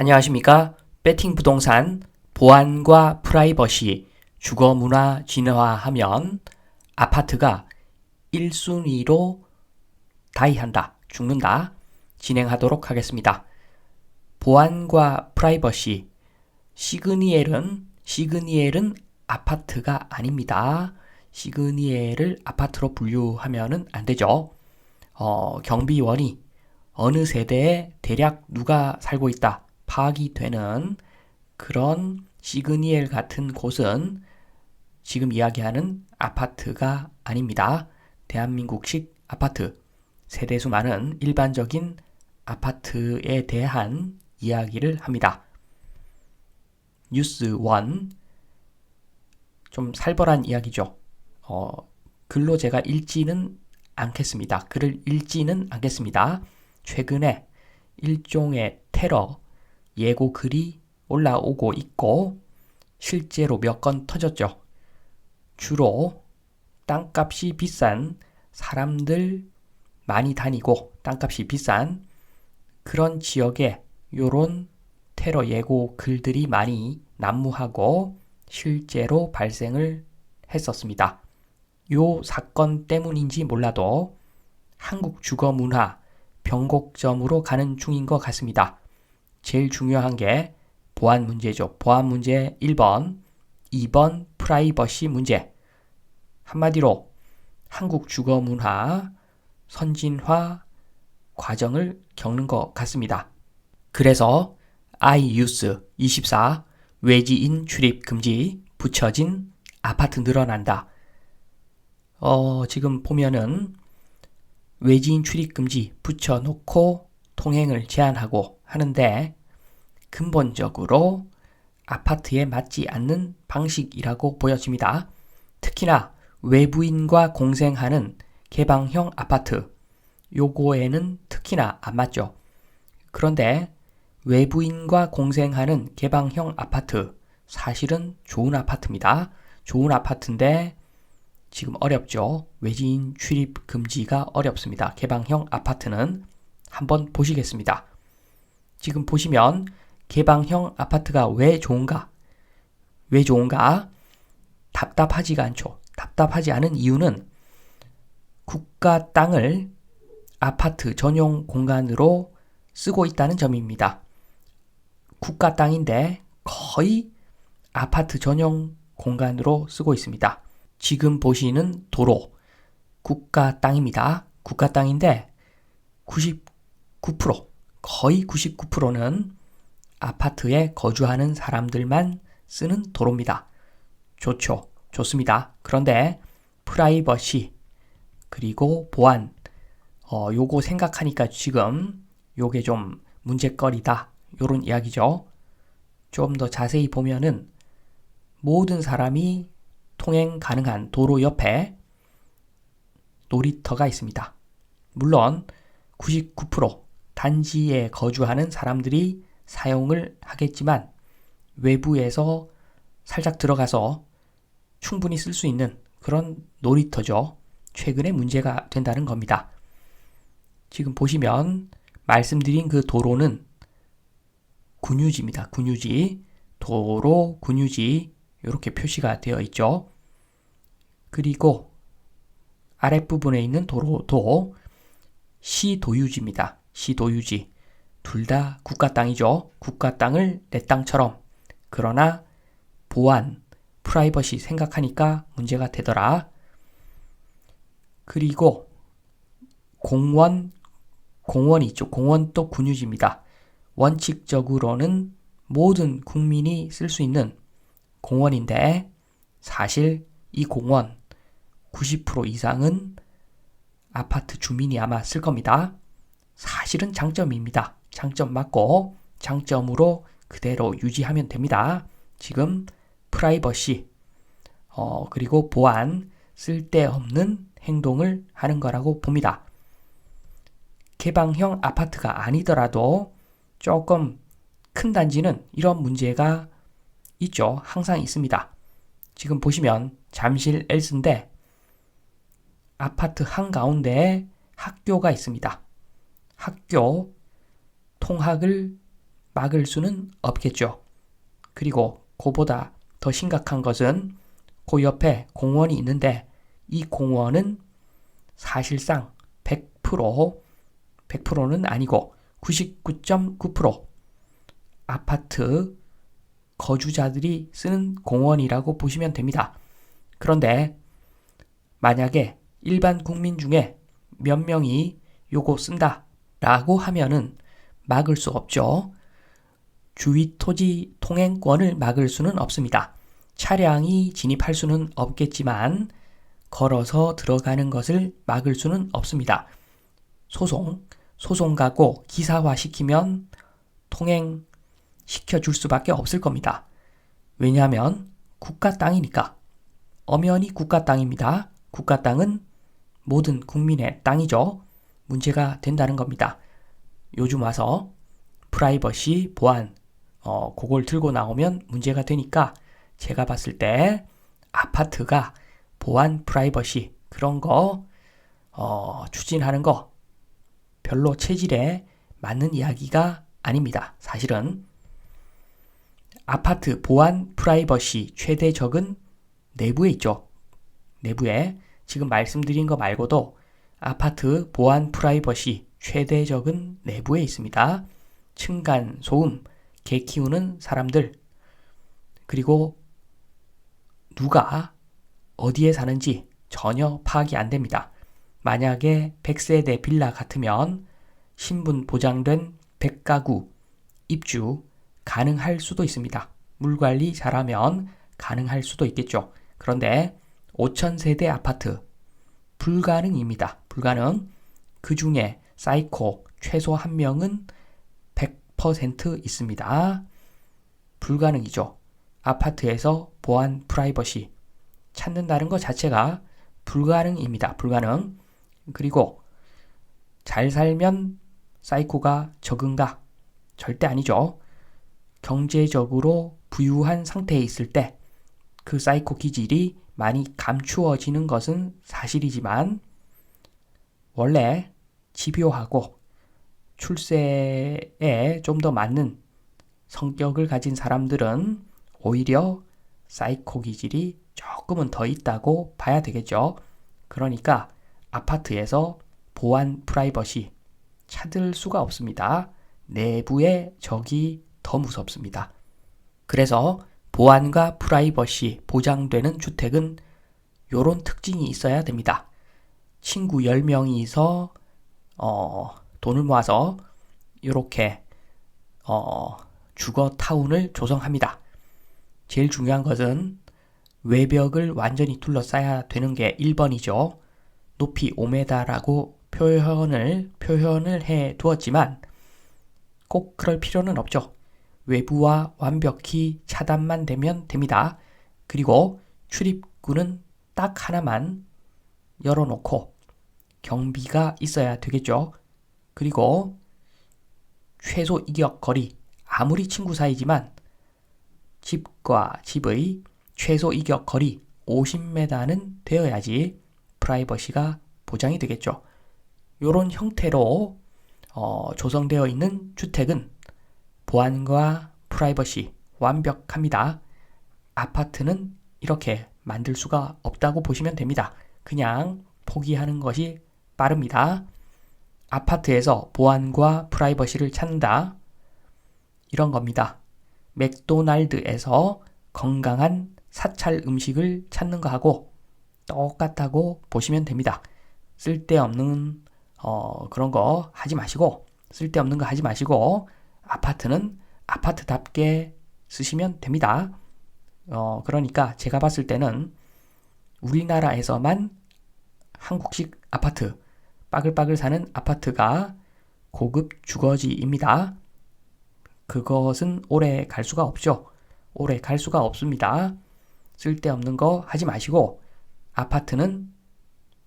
안녕하십니까? 배팅 부동산 보안과 프라이버시 주거 문화 진화하면 아파트가 1순위로 다이한다, 죽는다. 진행하도록 하겠습니다. 보안과 프라이버시 시그니엘은 아파트가 아닙니다. 시그니엘을 아파트로 분류하면 안 되죠. 경비원이 어느 세대에 대략 누가 살고 있다 파악이 되는 그런 시그니엘 같은 곳은 지금 이야기하는 아파트가 아닙니다. 대한민국식 아파트, 세대수 많은 일반적인 아파트에 대한 이야기를 합니다. 뉴스 1, 좀 살벌한 이야기죠. 글로 제가 읽지는 않겠습니다. 글을 읽지는 않겠습니다. 최근에 일종의 테러 예고 글이 올라오고 있고 실제로 몇 건 터졌죠. 주로 땅값이 비싼 사람들 많이 다니고 땅값이 비싼 그런 지역에 요런 테러 예고 글들이 많이 난무하고 실제로 발생을 했었습니다. 요 사건 때문인지 몰라도 한국 주거 문화 변곡점으로 가는 중인 것 같습니다. 제일 중요한 게 보안 문제죠. 보안 문제 1번, 2번 프라이버시 문제. 한마디로 한국 주거 문화 선진화 과정을 겪는 것 같습니다. 그래서 iUS24 외지인 출입 금지 붙여진 아파트 늘어난다. 지금 보면은 외지인 출입 금지 붙여놓고 통행을 제한하고 하는데 근본적으로 아파트에 맞지 않는 방식이라고 보여집니다. 특히나 외부인과 공생하는 개방형 아파트, 요거에는 특히나 안 맞죠. 그런데 외부인과 공생하는 개방형 아파트, 사실은 좋은 아파트입니다. 좋은 아파트인데 지금 어렵죠. 외지인 출입 금지가 어렵습니다. 개방형 아파트는 한번 보시겠습니다. 지금 보시면 개방형 아파트가 왜 좋은가? 왜 좋은가? 답답하지가 않죠. 답답하지 않은 이유는 국가 땅을 아파트 전용 공간으로 쓰고 있다는 점입니다. 국가 땅인데 거의 아파트 전용 공간으로 쓰고 있습니다. 지금 보시는 도로, 국가 땅입니다. 국가 땅인데 99%, 거의 99%는 아파트에 거주하는 사람들만 쓰는 도로입니다. 좋죠. 좋습니다. 그런데 프라이버시 그리고 보안 요거 생각하니까 지금 요게 좀 문제거리다. 요런 이야기죠. 좀 더 자세히 보면은 모든 사람이 통행 가능한 도로 옆에 놀이터가 있습니다. 물론 99% 단지에 거주하는 사람들이 사용을 하겠지만 외부에서 살짝 들어가서 충분히 쓸 수 있는 그런 놀이터죠. 최근에 문제가 된다는 겁니다. 지금 보시면 말씀드린 그 도로는 군유지입니다. 군유지, 도로 군유지 이렇게 표시가 되어 있죠. 그리고 아랫부분에 있는 도로도 시도유지입니다. 시도유지. 둘 다 국가 땅이죠. 국가 땅을 내 땅처럼. 그러나 보안, 프라이버시 생각하니까 문제가 되더라. 그리고 공원이 있죠. 공원도 군유지입니다. 원칙적으로는 모든 국민이 쓸 수 있는 공원인데 사실 이 공원 90% 이상은 아파트 주민이 아마 쓸 겁니다. 사실은 장점입니다. 장점 맞고 장점으로 그대로 유지하면 됩니다. 지금 프라이버시 그리고 보안 쓸데없는 행동을 하는 거라고 봅니다. 개방형 아파트가 아니더라도 조금 큰 단지는 이런 문제가 있죠. 항상 있습니다. 지금 보시면 잠실 엘스인데 아파트 한가운데에 학교가 있습니다. 학교 통학을 막을 수는 없겠죠. 그리고 그보다 더 심각한 것은 그 옆에 공원이 있는데 이 공원은 사실상 100%는 아니고 99.9% 아파트 거주자들이 쓰는 공원이라고 보시면 됩니다. 그런데 만약에 일반 국민 중에 몇 명이 요거 쓴다 라고 하면은 막을 수 없죠. 주위 토지 통행권을 막을 수는 없습니다. 차량이 진입할 수는 없겠지만 걸어서 들어가는 것을 막을 수는 없습니다. 소송 가고 기사화 시키면 통행시켜줄 수밖에 없을 겁니다. 왜냐하면 국가 땅이니까. 엄연히 국가 땅입니다. 국가 땅은 모든 국민의 땅이죠. 문제가 된다는 겁니다. 요즘 와서 프라이버시 보안 그걸 들고 나오면 문제가 되니까 제가 봤을 때 아파트가 보안 프라이버시 그런 거 추진하는 거 별로 체질에 맞는 이야기가 아닙니다. 사실은 아파트 보안 프라이버시 최대적은 내부에 있죠. 내부에 지금 말씀드린 거 말고도 아파트 보안 프라이버시 최대적은 내부에 있습니다. 층간 소음, 개 키우는 사람들, 그리고 누가 어디에 사는지 전혀 파악이 안 됩니다. 만약에 100세대 빌라 같으면 신분 보장된 100가구 입주 가능할 수도 있습니다. 물 관리 잘하면 가능할 수도 있겠죠. 그런데 5000세대 아파트 불가능입니다. 불가능. 그 중에 사이코 최소 한 명은 100% 있습니다. 불가능이죠. 아파트에서 보안 프라이버시 찾는다는 것 자체가 불가능입니다. 불가능. 그리고 잘 살면 사이코가 적은가? 절대 아니죠. 경제적으로 부유한 상태에 있을 때 그 사이코 기질이 많이 감추어지는 것은 사실이지만 원래 집요하고 출세에 좀 더 맞는 성격을 가진 사람들은 오히려 사이코 기질이 조금은 더 있다고 봐야 되겠죠. 그러니까 아파트에서 보안 프라이버시 찾을 수가 없습니다. 내부의 적이 더 무섭습니다. 그래서 보안과 프라이버시 보장되는 주택은 요런 특징이 있어야 됩니다. 친구 10명이서 돈을 모아서 이렇게 주거타운을 조성합니다. 제일 중요한 것은 외벽을 완전히 둘러싸야 되는 게 1번이죠. 높이 5m라고 표현을 해 두었지만 꼭 그럴 필요는 없죠. 외부와 완벽히 차단만 되면 됩니다. 그리고 출입구는 딱 하나만 열어놓고 경비가 있어야 되겠죠. 그리고 최소 이격 거리, 아무리 친구 사이지만 집과 집의 최소 이격 거리 50m는 되어야지 프라이버시가 보장이 되겠죠. 이런 형태로 조성되어 있는 주택은 보안과 프라이버시 완벽합니다. 아파트는 이렇게 만들 수가 없다고 보시면 됩니다. 그냥 포기하는 것이 빠릅니다. 아파트에서 보안과 프라이버시를 찾는다. 이런 겁니다. 맥도날드에서 건강한 사찰 음식을 찾는 거하고 똑같다고 보시면 됩니다. 쓸데없는 그런 거 하지 마시고 쓸데없는 거 하지 마시고 아파트는 아파트답게 쓰시면 됩니다. 그러니까 제가 봤을 때는 우리나라에서만 한국식 아파트, 빠글빠글 사는 아파트가 고급 주거지입니다. 그것은 오래 갈 수가 없죠. 오래 갈 수가 없습니다. 쓸데없는 거 하지 마시고 아파트는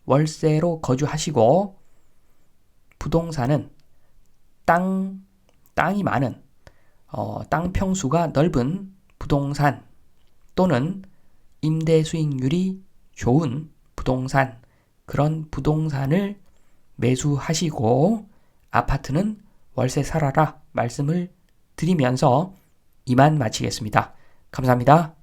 월세로 거주하시고 부동산은 땅이 많은 땅 평수가 넓은 부동산 또는 임대 수익률이 좋은 부동산 그런 부동산을 매수하시고 아파트는 월세 살아라 말씀을 드리면서 이만 마치겠습니다. 감사합니다.